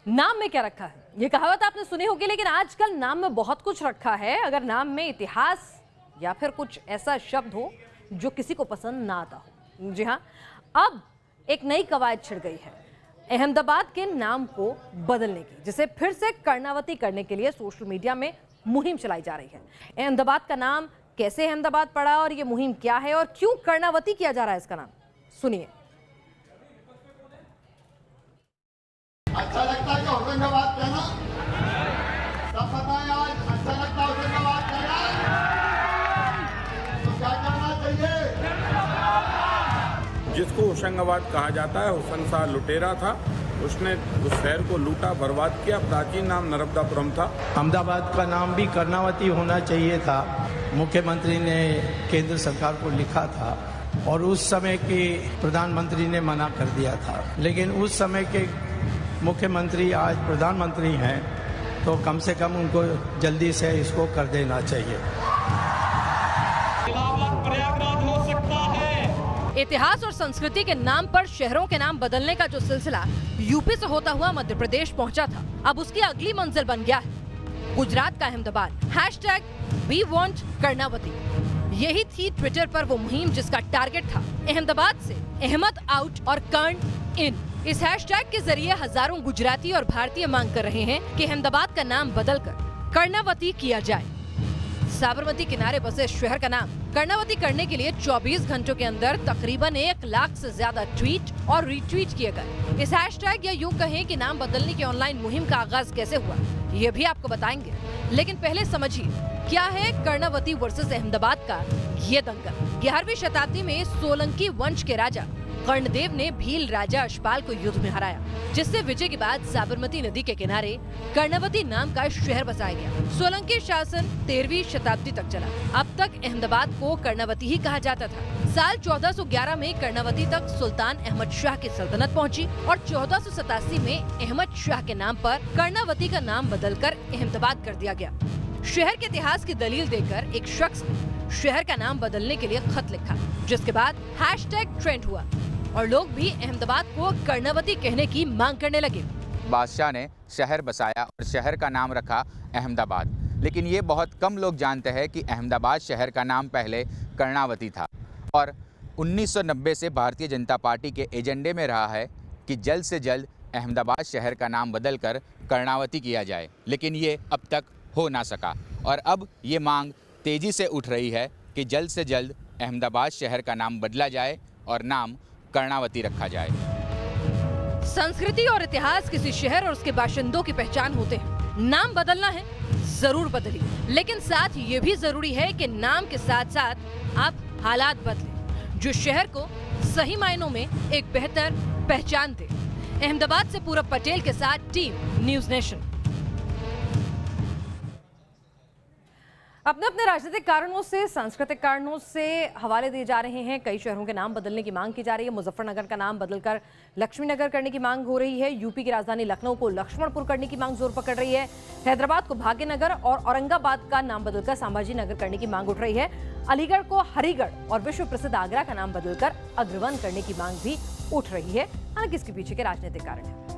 नाम में क्या रखा है, ये कहावत आपने सुनी होगी, लेकिन आजकल नाम में बहुत कुछ रखा है। अगर नाम में इतिहास या फिर कुछ ऐसा शब्द हो जो किसी को पसंद ना आता हो। जी हाँ, अब एक नई कवायद छिड़ गई है अहमदाबाद के नाम को बदलने की, जिसे फिर से कर्णावती करने के लिए सोशल मीडिया में मुहिम चलाई जा रही है। अहमदाबाद का नाम कैसे अहमदाबाद पड़ा और ये मुहिम क्या है और क्यों कर्णावती किया जा रहा है इसका नाम, सुनिए। अच्छा लगता है कि औरंगाबाद कहना, सब पता है आज अच्छा लगता है औरंगाबाद कहना, तो क्या करना चाहिए? जिसको होशंगाबाद कहा जाता है, हुसन शाह लुटेरा था, उसने उस शहर को लूटा, बर्बाद किया। प्राचीन नाम नर्मदापुरम था। अहमदाबाद का नाम भी कर्णावती होना चाहिए था। मुख्यमंत्री ने केंद्र सरकार को लिखा था और उस समय के प्रधानमंत्री ने मना कर दिया था, लेकिन उस समय के मुख्यमंत्री आज प्रधानमंत्री हैं, तो कम से कम उनको जल्दी से इसको कर देना चाहिए। इतिहास और संस्कृति के नाम पर शहरों के नाम बदलने का जो सिलसिला यूपी से होता हुआ मध्य प्रदेश पहुंचा था, अब उसकी अगली मंजिल बन गया है गुजरात का अहमदाबाद। #We want कर्णावती, यही थी ट्विटर पर वो मुहिम जिसका टारगेट था अहमदाबाद से अहमद आउट और कर्ण इन। इस हैशटैग के जरिए हजारों गुजराती और भारतीय मांग कर रहे हैं कि अहमदाबाद का नाम बदलकर कर्णावती किया जाए। साबरमती किनारे बसे शहर का नाम कर्णावती करने के लिए 24 घंटों के अंदर तकरीबन 1 लाख से ज्यादा ट्वीट और रीट्वीट किए गए। इस हैशटैग या यूं कहें कि नाम बदलने की ऑनलाइन मुहिम का आगाज कैसे हुआ, ये भी आपको बताएंगे, लेकिन पहले समझिए क्या है कर्णावती वर्सेस अहमदाबाद का ये दंगल। 11वीं शताब्दी में सोलंकी वंश के राजा कर्णदेव ने भील राजा अशपाल को युद्ध में हराया, जिससे विजय के बाद साबरमती नदी के किनारे कर्णावती नाम का शहर बसाया गया। सोलंकी शासन 13वीं शताब्दी तक चला। अब तक अहमदाबाद को कर्णावती ही कहा जाता था। साल 1411 में कर्णावती तक सुल्तान अहमद शाह की सल्तनत पहुंची और 1487 में अहमद शाह के नाम पर कर्णावती का नाम बदलकर अहमदाबाद कर दिया गया। शहर के इतिहास की दलील देकर एक शख्स ने शहर का नाम बदलने के लिए खत लिखा, जिसके बाद हैशटैग ट्रेंड हुआ और लोग भी अहमदाबाद को कर्णावती कहने की मांग करने लगे। बादशाह ने शहर बसाया और शहर का नाम रखा अहमदाबाद, लेकिन ये बहुत कम लोग जानते हैं कि अहमदाबाद शहर का नाम पहले कर्णावती था और 1990 से भारतीय जनता पार्टी के एजेंडे में रहा है कि जल्द से जल्द अहमदाबाद शहर का नाम बदलकर कर्णावती किया जाए, लेकिन ये अब तक हो ना सका और अब ये मांग तेजी से उठ रही है कि जल्द से जल्द अहमदाबाद शहर का नाम बदला जाए और नाम कर्णावती रखा जाए। संस्कृति और इतिहास किसी शहर और उसके बाशिंदों की पहचान होते हैं। नाम बदलना है, जरूर बदलिए, लेकिन साथ ये भी जरूरी है कि नाम के साथ साथ आप हालात बदलें जो शहर को सही मायनों में एक बेहतर पहचान दे। अहमदाबाद से पूरब पटेल के साथ टीम न्यूज़ नेशन। अपने अपने राजनीतिक कारणों से, सांस्कृतिक कारणों से हवाले दिए जा रहे हैं। कई शहरों के नाम बदलने की मांग की जा रही है। मुजफ्फरनगर का नाम बदलकर लक्ष्मीनगर करने की मांग हो रही है। यूपी की राजधानी लखनऊ को लक्ष्मणपुर करने की मांग जोर पकड़ रही है। हैदराबाद को भाग्यनगर और औरंगाबाद का नाम बदलकर संभाजी नगर करने की मांग उठ रही है। अलीगढ़ को हरिगढ़ और विश्व प्रसिद्ध आगरा का नाम बदलकर अग्रवन करने की मांग भी उठ रही है। हालांकि इसके पीछे के राजनीतिक कारण है।